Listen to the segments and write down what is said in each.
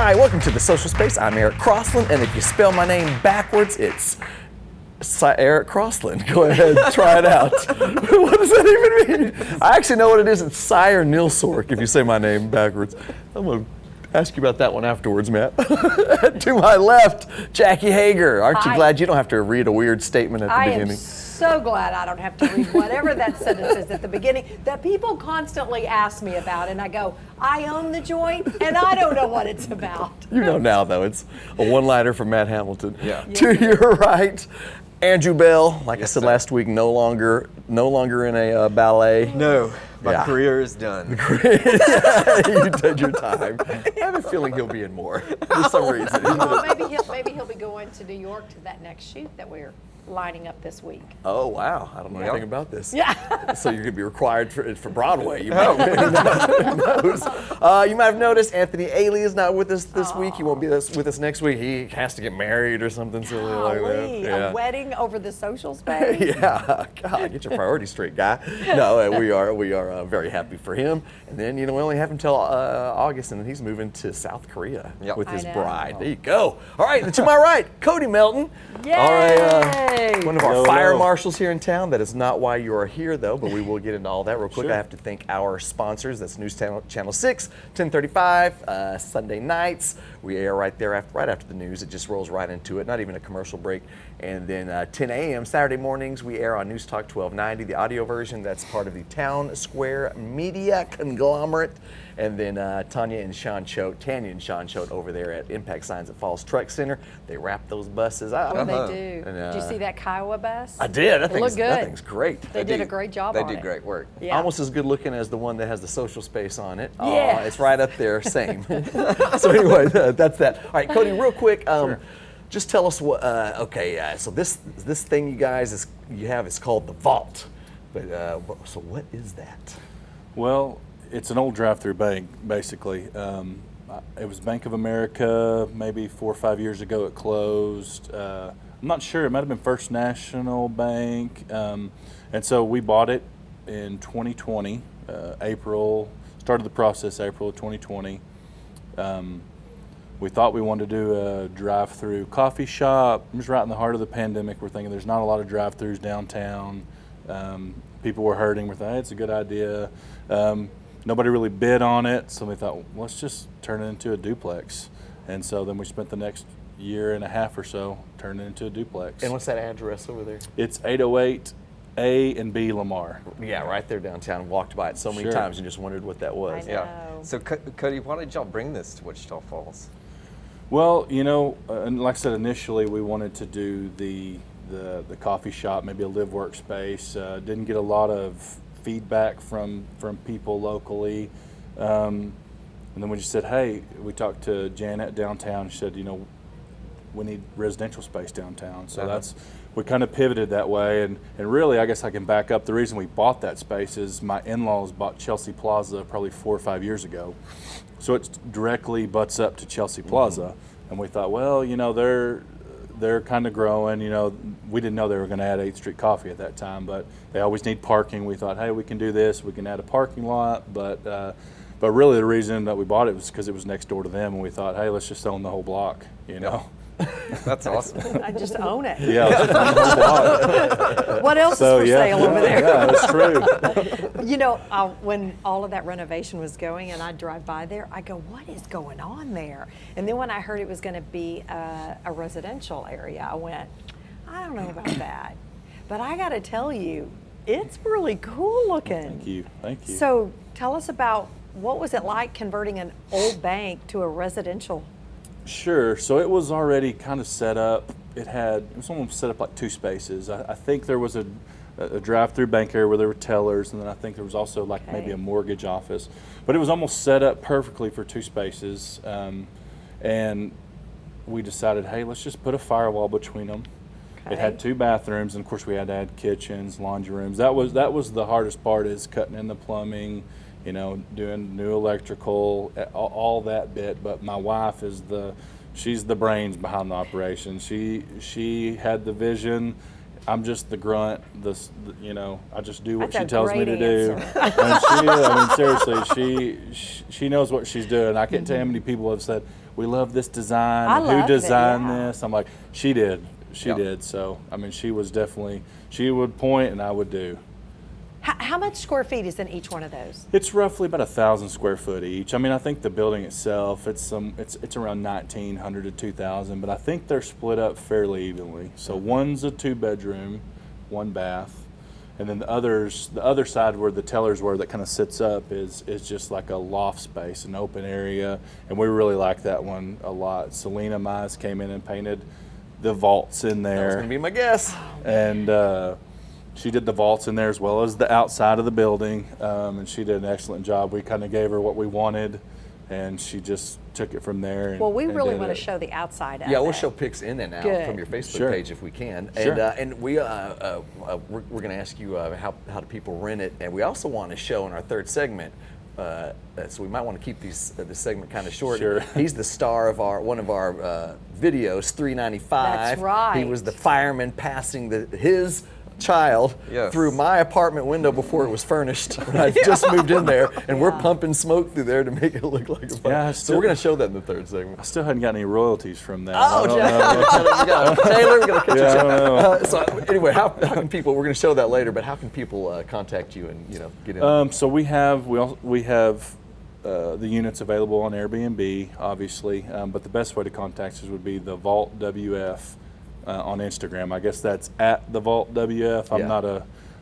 Hi, welcome to the Social Space. I'm Eric Crossland, and if you spell my name backwards, it's Eric Crossland. Go ahead, try it out. What does that even mean? I actually know what it is. It's Sire Nilsork if you say my name backwards. I'm going to ask you about that one afterwards, Matt. To my left, Jackie Hoegger. Aren't you glad you don't have to read a weird statement at the beginning? I am so glad I don't have to read whatever that sentence is at the beginning that people constantly ask me about, and I go, I own the joint, and I don't know what it's about. You know now, though. It's a one-liner from Matt Hamilton. Yeah. To your right, Andrew Bell. Like I said last week, no longer in a ballet. No, my career is done. You did your time. I have a feeling he'll be in more for some reason. Well, maybe he'll be going to New York to that next shoot that we're lining up this week. Oh, wow. I don't know anything about this. Yeah. So you're going to be required for Broadway. You might, who knows? You might have noticed Anthony Ailey is not with us this week. He won't be with us next week. He has to get married or something silly like that. A wedding over the social space? Yeah. God, get your priorities straight, guy. No, we are very happy for him. And then, we only have until August, and then he's moving to South Korea with his bride. There you go. All right, and to my right, Cody Melton. Yay! All right, one of our fire marshals here in town. That is not why you are here, though, but we will get into all that real quick. Sure. I have to thank our sponsors. That's News Channel 6, 1035, Sunday nights. We air right there right after the news. It just rolls right into it, not even a commercial break. And then 10 a.m. Saturday mornings, we air on NewsTalk 1290, the audio version. That's part of the Townsquare Media conglomerate. And then Tanya and Sean Choate over there at Impact Signs at Falls Truck Center. They wrap those buses out. They do. And, did you see that Kiowa bus? I did. That good. thing's great. They did a great job on it. They did great work. Yeah. Almost as good looking as the one that has the social space on it. Yeah. It's right up there, same. So anyway, that's that. All right, Cody, real quick, Sure. just tell us what, so this thing you guys have is called the Vault. But so what is that? Well, it's an old drive-through bank, basically. It was Bank of America, maybe 4 or 5 years ago it closed. I'm not sure, it might have been First National Bank. And so we bought it in 2020, started the process April of 2020. We thought we wanted to do a drive-through coffee shop. It was right in the heart of the pandemic. We're thinking there's not a lot of drive-throughs downtown. People were hurting. We're thinking, hey, it's a good idea. Nobody really bid on it, so we thought, well, let's just turn it into a duplex. And so then we spent the next year and a half or so turning it into a duplex. And what's that address over there? It's 808 A and B Lamar. Yeah, right there downtown. Walked by it so many times and just wondered what that was. I know. So Cody, why did y'all bring this to Wichita Falls? Well, and like I said, initially we wanted to do the coffee shop, maybe a live workspace. Didn't get a lot of feedback from people locally. And then we just said, hey, we talked to Janet downtown. She said, we need residential space downtown. So we kind of pivoted that way. And really, I guess I can back up. The reason we bought that space is my in-laws bought Chelsea Plaza probably 4 or 5 years ago. So it directly butts up to Chelsea Plaza. Mm-hmm. And we thought, well, they're kind of growing. We didn't know they were going to add 8th Street Coffee at that time, but they always need parking. We thought, hey, we can do this. We can add a parking lot. But really the reason that we bought it was because it was next door to them, and we thought, hey, let's just own the whole block, That's awesome. I just own it. Yeah, let's own the whole block. What else is for sale over there? Yeah, that's true. When all of that renovation was going and I'd drive by there, I go, what is going on there? And then when I heard it was going to be a residential area, I went, I don't know about that. But I got to tell you, it's really cool looking. Thank you. So tell us about what was it like converting an old bank to a residential? Sure. So it was already kind of set up. It was almost set up like 2 spaces. I think there was a drive-through bank area where there were tellers, and then I think there was also maybe a mortgage office. But it was almost set up perfectly for 2 spaces. And we decided, hey, let's just put a firewall between them. Okay. It had 2 bathrooms, and of course we had to add kitchens, laundry rooms. That was the hardest part, is cutting in the plumbing, doing new electrical, all that bit. But my wife she's the brains behind the operation. She had the vision. I'm just the grunt. I just do what That's she a tells me great to do. answer. And seriously, she knows what she's doing. I can't tell you how many people have said, "We love this design." I and love who it, designed yeah. this? I'm like, she did. She Yep. did. So she was definitely. She would point, and I would do. How much square feet is in each one of those? It's roughly about 1,000 square foot each. I think the building itself, it's around 1,900 to 2,000, but I think they're split up fairly evenly. So one's a 2-bedroom, 1 bath, and then the other side where the tellers were that kind of sits up is just like a loft space, an open area, and we really like that one a lot. Selena Mize came in and painted the vaults in there. That was going to be my guess. And she did the vaults in there as well as the outside of the building, and she did an excellent job. We kind of gave her what we wanted, and she just took it from there. Well, we and really did want to it. show the outside of Yeah, we'll it. show pics in and out Good. from your Facebook Sure. page if we can. Sure. And we're going to ask you how do people rent it, and we also want to show in our third segment. So we might want to keep this segment kind of short. Sure. He's the star of one of our videos, 395. That's right. He was the fireman passing his child Yes. through my apartment window before it was furnished. When I just moved in there, and we're Yeah. pumping smoke through there to make it look like a fire. Yeah, So we're going to show that in the third segment. I still hadn't got any royalties from that. Oh, I don't know. Taylor, we're going to catch Yeah, I you. don't know. So anyway, how can people? We're going to show that later, but how can people contact you and get in? So we have the units available on Airbnb, obviously, but the best way to contact us would be the Vault WF on Instagram. I guess that's at the Vault WF. I'm Yeah.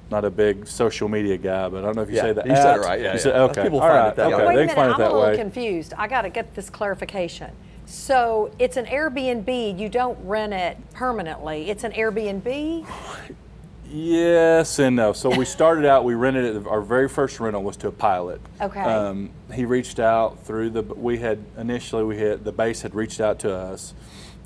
not a big social media guy, but I don't know if you Yeah, say the you at. said it right, yeah, You said, yeah. okay. People All find right. it that Okay. way. Wait a They minute, find it I'm that a little way. confused. I got to get this clarification. So it's an Airbnb. You don't rent it permanently. It's an Airbnb. Yes and no. So we started out, we rented it, our very first rental was to a pilot. Okay. He reached out through the base had reached out to us.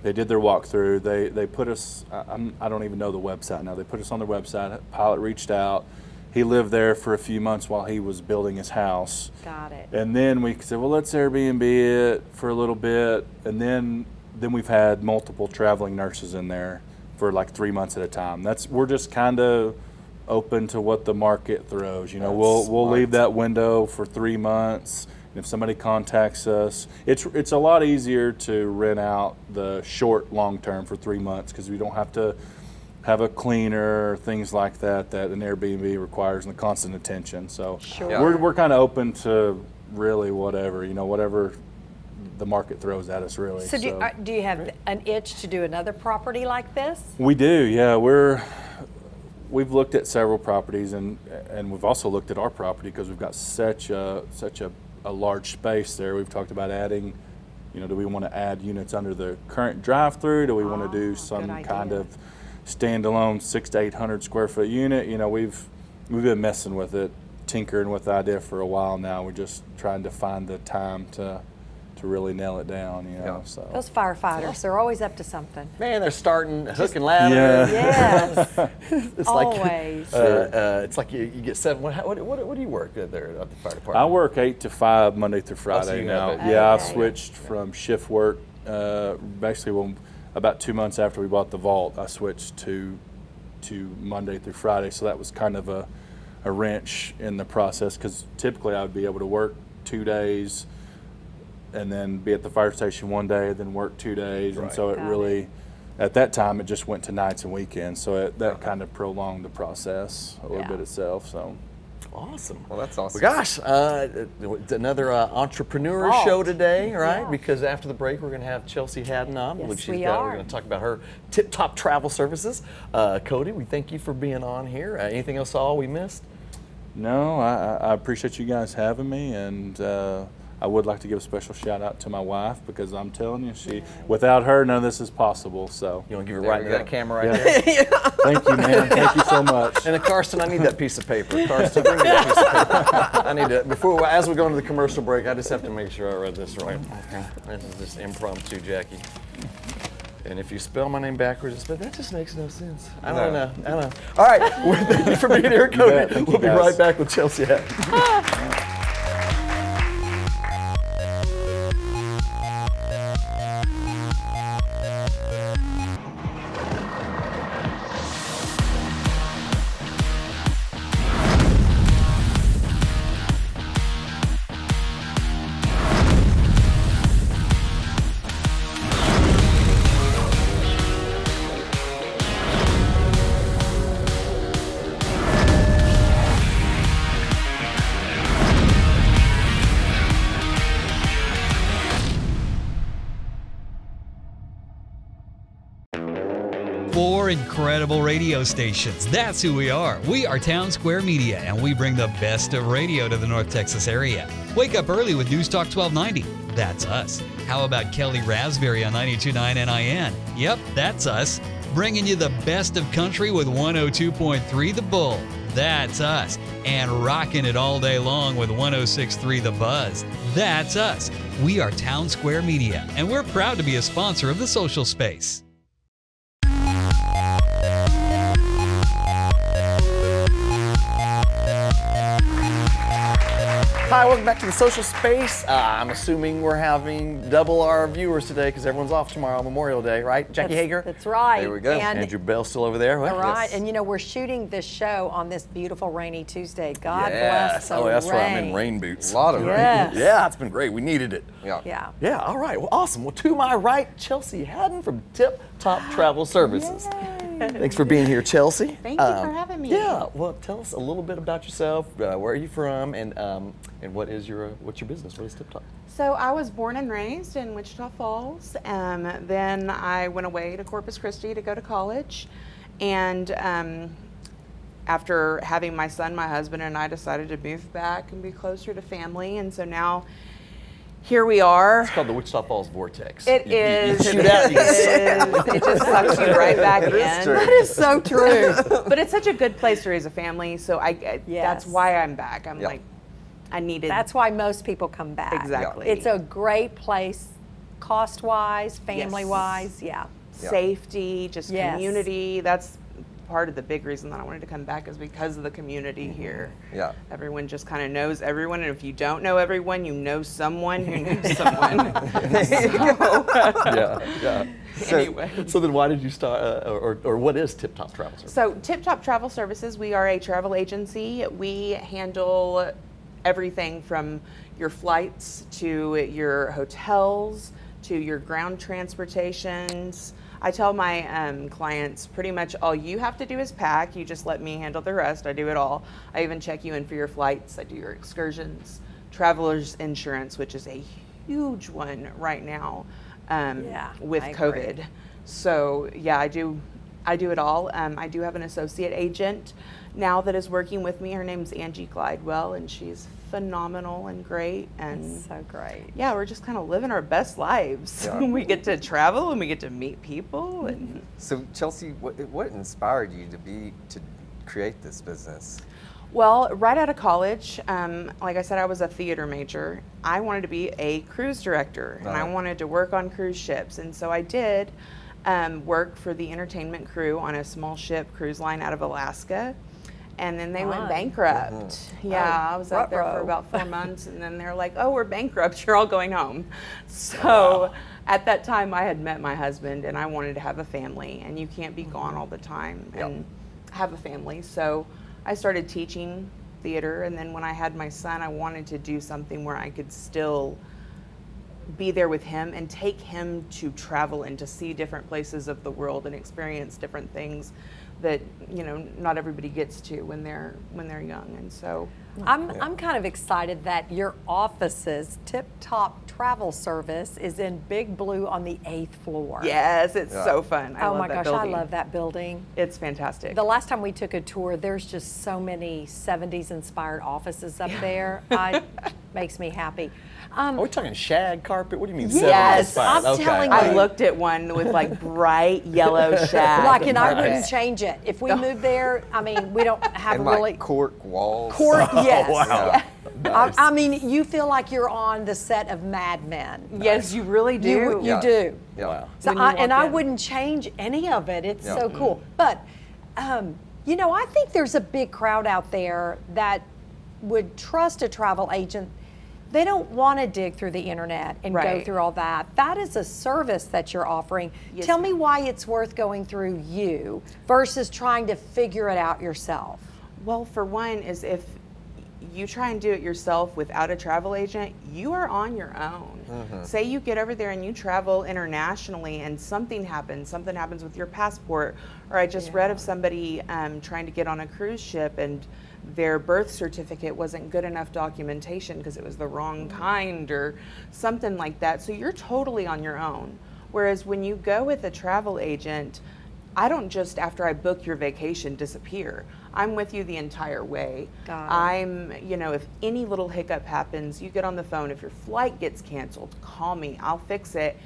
They did their walkthrough. They put us, I don't even know the website now. They put us on their website. Pilot reached out. He lived there for a few months while he was building his house. Got it. And then we said, well, let's Airbnb it for a little bit. And then we've had multiple traveling nurses in there for like 3 months at a time. We're just kind of open to what the market throws. That's We'll smart. leave that window for 3 months. And if somebody contacts us, it's a lot easier to rent out the short long term for 3 months because we don't have to have a cleaner, things like that an Airbnb requires, and the constant attention. So Sure. Yeah. we're kind of open to really whatever, whatever the market throws at us, really. So do you have an itch to do another property like this? We do, yeah. We've looked at several properties, and we've also looked at our property because we've got such a large space there. We've talked about adding, do we want to add units under the current drive-through? Do we want to do some good kind idea. of standalone 600 to 800 square foot unit? We've been messing with it, tinkering with the idea for a while now. We're just trying to find the time to really nail it down, Yeah. So. Those firefighters, they're always up to something. Man, they're starting hook and ladder. Yeah. Yes, It's always. it's like you get 7. What do you work there at the fire department? I work 8 to 5 Monday through so Friday you now. have Yeah, I Okay. switched from shift work. Basically, about 2 months after we bought the vault, I switched to Monday through Friday. So that was kind of a wrench in the process because typically I would be able to work 2 days and then be at the fire station 1 day, then work 2 days, and Right. so it Got really. it. At that time, it just went to nights and weekends, so that kind of prolonged the process a little Yeah. bit itself. So. Awesome. Well, that's awesome. Well, gosh, it's another entrepreneur Vault. show today, right? Yeah. Because after the break, we're going to have Chelsea Hadden on. Yes, We're we are. going to talk about her tip-top travel services. Cody, we thank you for being on here. Anything else all we missed? No, I appreciate you guys having me, and I would like to give a special shout out to my wife because I'm telling you, without her, none of this is possible. So, You want to give it There right we into go. that camera right Yeah. there? thank you, man. Thank you so much. And Karsten, I need that piece of paper. Karsten, bring me that piece of paper. I need to, as we go into the commercial break, I just have to make sure I read this right. This is just impromptu, Jackie. And if you spell my name backwards, but that just makes no sense. I don't know. All right, well, thank you for being here, Cody. bet. Thank you, We'll be guys. right back with Chelsea Hadden. 4 incredible radio stations. That's who we are. We are Townsquare Media, and we bring the best of radio to the North Texas area. Wake up early with NewsTalk 1290. That's us. How about Kelly Raspberry on 92.9 NIN? Yep, that's us. Bringing you the best of country with 102.3 The Bull. That's us. And rocking it all day long with 106.3 The Buzz. That's us. We are Townsquare Media, and we're proud to be a sponsor of the social space. Hi, welcome back to the social space. I'm assuming we're having double our viewers today because everyone's off tomorrow, Memorial Day, right? Jackie Hager? That's right. There we go. And, Andrew Bell still over there. all right. Yes. And you know, we're shooting this show on this beautiful rainy Tuesday. God Yes. bless the Oh, that's rain. right. I'm in rain boots. A lot of Yes. rain. Yeah, it's been great. We needed it. Yeah. Yeah. Yeah, all right. Well, awesome. Well, to my right, Chelsea Hadden from Tip Top Travel Services. Thanks for being here, Chelsea. Thank you for having me. Yeah. Well, tell us a little bit about yourself. Where are you from, and what's your business? What is Tip Top? So I was born and raised in Wichita Falls. Then I went away to Corpus Christi to go to college. And after having my son, my husband and I decided to move back and be closer to family. And so now here we are. It's called the Wichita Falls Vortex. It You is. shoot out, you get It just sucks you right back in. true. That is so true. But it's such a good place to raise a family. So that's Yes. why I'm back. I'm Yeah. like, I needed. That's why most people come back. Exactly. It's a great place, cost-wise, family-wise. Yeah. safety, just Yes. community. That's part of the big reason that I wanted to come back is because of the community here. Yeah. Everyone just kind of knows everyone, and if you don't know everyone, you know someone who knows someone. Yeah. Anyway. So then, why did you start, or what is Tip Top Travel Services? So Tip Top Travel Services, we are a travel agency. We handle everything from your flights to your hotels to your ground transportations. I tell my clients pretty much all you have to do is pack. You just let me handle the rest. I do it all. I even check you in for your flights. I do your excursions, traveler's insurance, which is a huge one right now with I COVID. agree. So yeah, I do it all. I do have an associate agent now that is working with me. Her name's Angie Glidewell, and she's phenomenal and great. And So great. yeah, we're just kind of living our best lives. Yeah. We get to travel and we get to meet people. And So Chelsea, what inspired you to create this business? well, right out of college, like I said, I was a theater major. I wanted to be a cruise director, and I wanted to work on cruise ships. And so I did work for the entertainment crew on a small ship cruise line out of Alaska. And then they went Fun. bankrupt. Yeah, I was out there for ruh-roh. about 4 months, and then they're like, "Oh, we're bankrupt. You're all going home." So at that time, I had met my husband, and I wanted to have a family, and you can't be gone all the time and have a family. So I started teaching theater, and then when I had my son, I wanted to do something where I could still be there with him and take him to travel and to see different places of the world and experience different things that not everybody gets to when they're young. And so I'm kind of excited that your office's Tip Top Travel Service is in Big Blue on the 8th floor. yes, it's so fun. I Oh love my that gosh, building. I love that building. It's fantastic. The last time we took a tour, there's just so many 70s inspired offices up there. Makes me happy. Are we talking shag carpet? What do you mean? Yes, 70s I'm inspired? telling I you. looked at one with like bright yellow shag. Like, and I carpet. wouldn't change it. If we moved there, I mean, we don't have And really. like cork walls. Yes. Wow. Nice. I mean, you feel like you're on the set of Mad Men. Yes, you really do. You Yeah. do. Yeah. Wow. So When you I walk in. wouldn't change any of it. It's Yeah. so cool. But, I think there's a big crowd out there that would trust a travel agent. They don't want to dig through the internet and go Right. through all that. That is a service that you're offering. Yes, Tell me why it's worth going through you versus trying to figure it out yourself. Well, for one, is if you try and do it yourself without a travel agent, you are on your own. Say you get over there and you travel internationally and something happens with your passport, or I just read of somebody trying to get on a cruise ship and their birth certificate wasn't good enough documentation because it was the wrong kind or something like that. So you're totally on your own. Whereas when you go with a travel agent, I don't just, after I book your vacation, disappear. I'm with you the entire way. Got it. I'm, if any little hiccup happens, you get on the phone. If your flight gets canceled, call me. I'll fix it.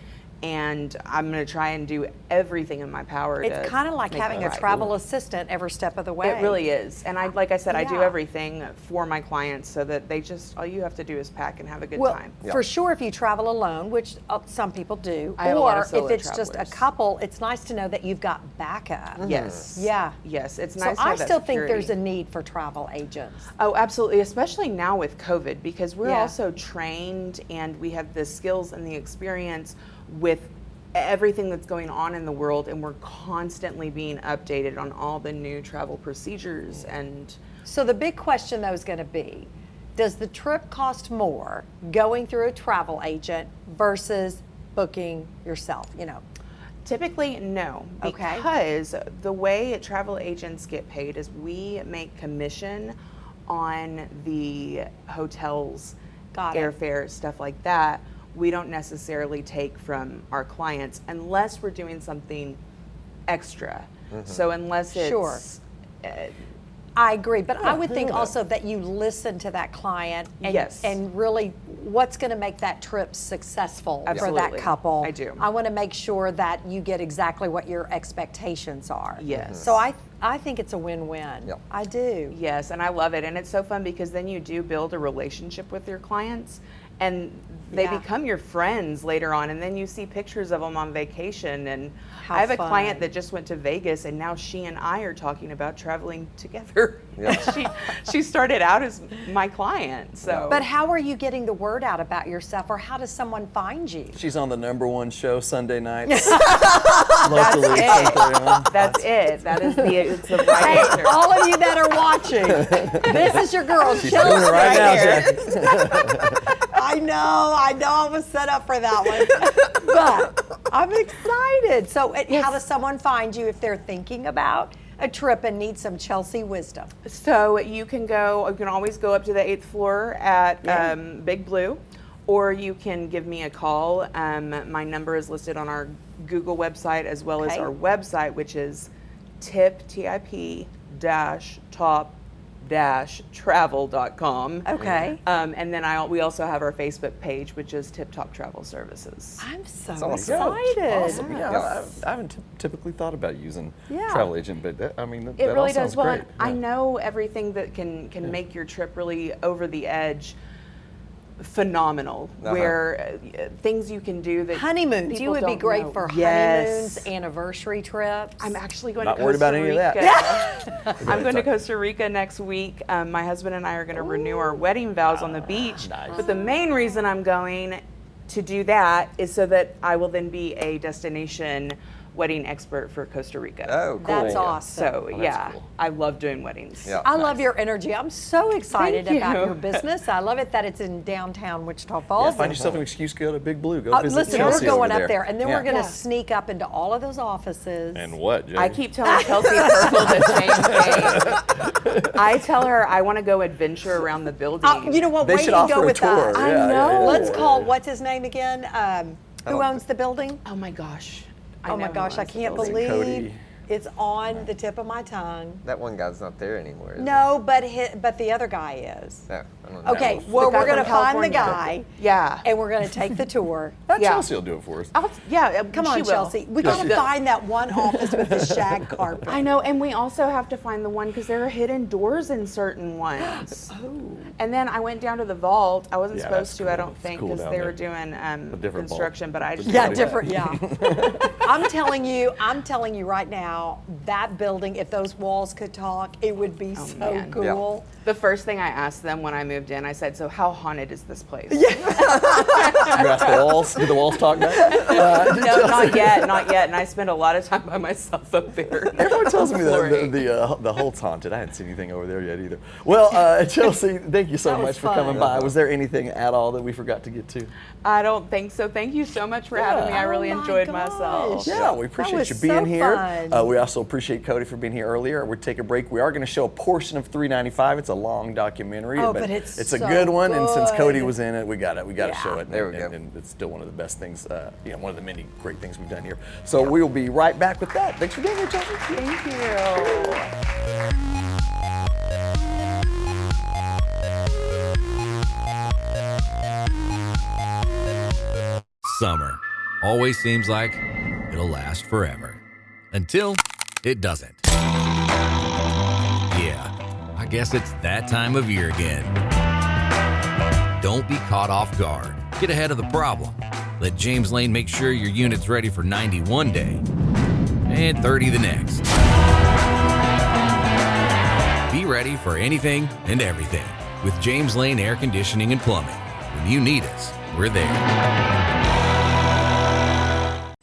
And I'm going to try and do everything in my power to It's kind of like make having it a right. travel assistant every step of the way. It really is. And like I said, I do Yeah. everything for my clients so that they just, all you have to do is pack and have a good Well, time. for sure, if you travel alone, which some people do, I have a lot of or solo if it's just a travelers. couple, it's nice to know that you've got backup. Yes. Yeah. Yes, it's So nice to I have that still think there's a security. need for travel agents. Oh, absolutely, especially now with COVID, because we're Yeah. also trained and we have the skills and the experience with everything that's going on in the world, and we're constantly being updated on all the new travel procedures. And So the big question though is going to be, does the trip cost more going through a travel agent versus booking yourself? typically, no, Okay. because the way travel agents get paid is we make commission on the hotels, Got it. airfare, stuff like that. We don't necessarily take from our clients unless we're doing something extra. So unless it's Sure. I agree, but I would think also that you listen to that client and, Yes. and really what's going to make that trip successful for that Absolutely. couple. I do. I want to make sure that you get exactly what your expectations are. Yes. So I think it's a win-win. Yep. I do. Yes, and I love it. And it's so fun because then you do build a relationship with your clients and they Yeah. become your friends later on. And then you see pictures of them on vacation. And How I have a fun. client that just went to Vegas and now she and I are talking about traveling together. Yeah. she started out as my client. So But how are you getting the word out about yourself, or how does someone find you? She's on the #1 show Sunday nights. that's locally, it. centrally on. That's it. That is it's the right Hey, answer. all of you that are watching, this is your girl, She's Chelsea. doing it right now, here. Jackie. I know I was set up for that one, but I'm excited. So how does someone find you if they're thinking about a trip and need some Chelsea wisdom? So you can always go up to the 8th floor at Big Blue, or you can give me a call. My number is listed on our Google website as well as Okay. our website, which is tip-travel.com. Okay. And then we also have our Facebook page, which is Tip Top Travel Services. I'm so awesome. excited. Awesome. Yeah, I haven't typically thought about using Yeah. travel agent, but that, I mean, that It all really sounds does. Well, great. I Yeah. know everything that can make your trip really over the edge phenomenal, where things you can do that Honeymoons. You people would be don't great know. for Yes. honeymoons, anniversary trips. I'm actually going Not to worried Costa about any of Rica. that. I'm going to Costa Rica next week. My husband and I are going to renew our wedding vows on the beach. Nice. But the main reason I'm going to do that is so that I will then be a destination wedding expert for Costa Rica. Oh, cool. That's awesome. So that's yeah, cool. I love doing weddings. Yeah. I love your energy. I'm so excited Thank about you. your business. I love it that it's in downtown Wichita Yeah, Falls. find yourself an excuse, go to Big Blue, go visit Listen, Chelsea we're going over up there, and then Yeah. we're going to Yeah. sneak up into all of those offices. And what, Jackie? I keep telling Kelsey Purple the same thing. I tell her I want to go adventure around the building. You know what? They Wait should and offer go a with tour. us. Yeah, I yeah, know. yeah. Let's call, what's his name again? Who don't- owns the building? Oh my gosh. Oh my know who gosh, I owns the can't building. believe Cody. it's on the tip of my tongue. That one guy's not there anymore. Is No, but the other guy is. he? No, I don't know. Okay, The well, guy we're going to from find the California. guy. Yeah. And we're going to take the tour. Yeah. Chelsea will do it for us. Come she on, will. Chelsea. We got to find that one office with the shag carpet. I know, and we also have to find the one because there are hidden doors in certain ones. And then I went down to the vault. I wasn't Yeah, supposed that's to, I cool. don't It's think, cool because down they there. were doing different vault. construction. But I just Yeah, wanted to- different. Yeah. I'm telling you right now, that building, if those walls could talk, it would be so man. cool. The first thing I asked them when I moved in, I said, "So how haunted is this place?" You ask the walls, did the walls talk back? No, not yet, not yet. And I spent a lot of time by myself up there. Everyone tells me that Flooring. the Holt's haunted. I hadn't seen anything over there yet either. Well, Chelsea, thank you so That was much for fun. coming by. Was there anything at all that we forgot to get to? I don't think so. Thank you so much for having me. I really Oh my enjoyed gosh. myself. Yeah, we appreciate was you being so here. fun. We also appreciate Cody for being here earlier. We'll take a break. We are going to show a portion of 395. It's a long documentary, Oh, but it's a so good one. And since Cody good. was in it, we got to Yeah. show it. There we go. and it's still one of the best things, one of the many great things we've done here. So we will be right back with that. Thanks for being here, Chelsea. Thank you. Summer always seems like it'll last forever. Until it doesn't. Yeah, I guess it's that time of year again. Don't be caught off guard. Get ahead of the problem. Let James Lane make sure your unit's ready for 90 one day and 30 the next. Be ready for anything and everything with James Lane Air Conditioning and Plumbing. When you need us, we're there.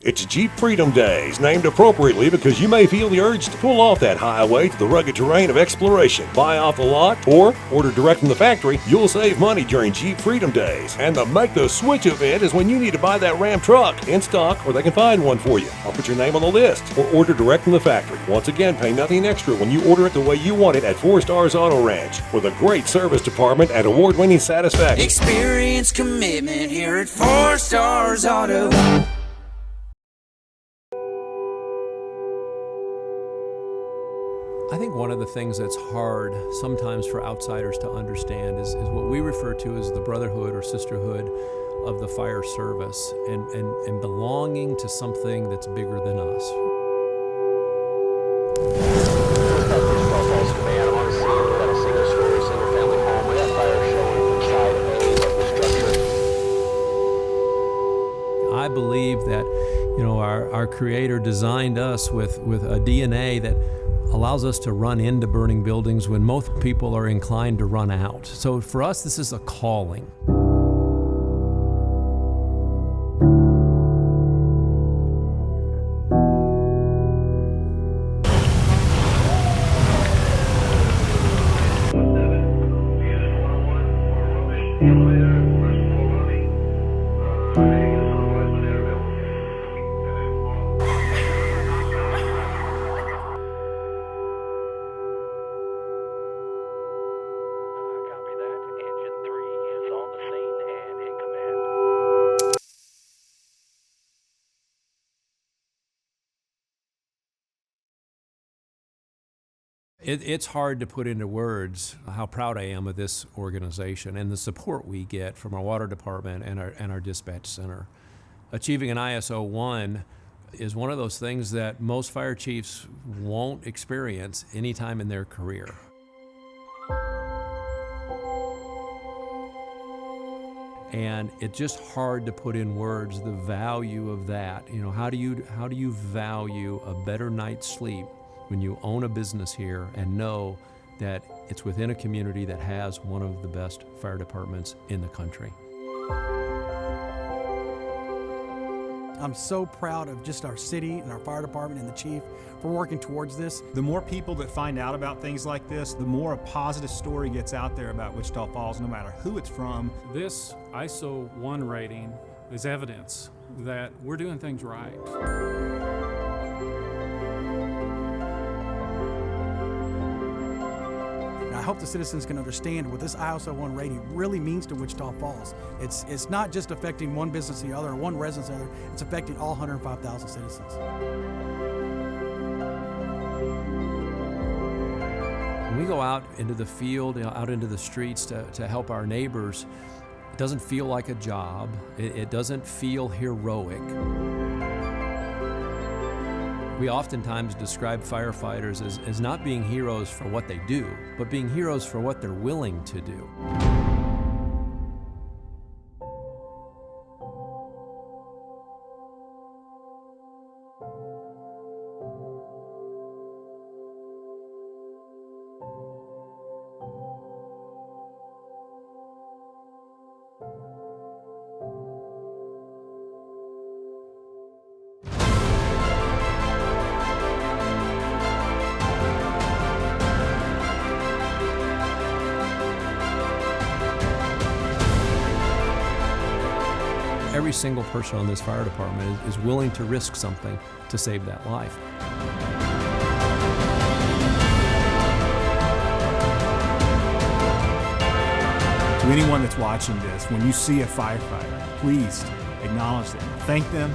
It's Jeep Freedom Days, named appropriately because you may feel the urge to pull off that highway to the rugged terrain of exploration. Buy off the lot or order direct from the factory. You'll save money during Jeep Freedom Days. And the Make the Switch event is when you need to buy that Ram truck in stock or they can find one for you. I'll put your name on the list or order direct from the factory. Once again, pay nothing extra when you order it the way you want it at 4 Stars Auto Ranch with a great service department and award-winning satisfaction. Experience commitment here at 4 Stars Auto. I think one of the things that's hard sometimes for outsiders to understand is what we refer to as the brotherhood or sisterhood of the fire service and belonging to something that's bigger than us. I believe that, our Creator designed us with a DNA that allows us to run into burning buildings when most people are inclined to run out. So for us, this is a calling. It's hard to put into words how proud I am of this organization and the support we get from our water department and our dispatch center. Achieving an ISO 1 is one of those things that most fire chiefs won't experience any time in their career. And it's just hard to put in words the value of that. How do you value a better night's sleep when you own a business here and know that it's within a community that has one of the best fire departments in the country? I'm so proud of just our city and our fire department and the chief for working towards this. The more people that find out about things like this, the more a positive story gets out there about Wichita Falls, no matter who it's from. This ISO 1 rating is evidence that we're doing things right. I hope the citizens can understand what this ISO 1 rating really means to Wichita Falls. It's not just affecting one business or the other, or one residence or the other, it's affecting all 105,000 citizens. When we go out into the field, out into the streets to help our neighbors, it doesn't feel like a job. It doesn't feel heroic. We oftentimes describe firefighters as not being heroes for what they do, but being heroes for what they're willing to do. Every single person on this fire department is willing to risk something to save that life. To anyone that's watching this, when you see a firefighter please acknowledge them, thank them.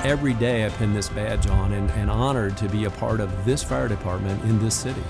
Every day I pin this badge on and honored to be a part of this fire department in this city.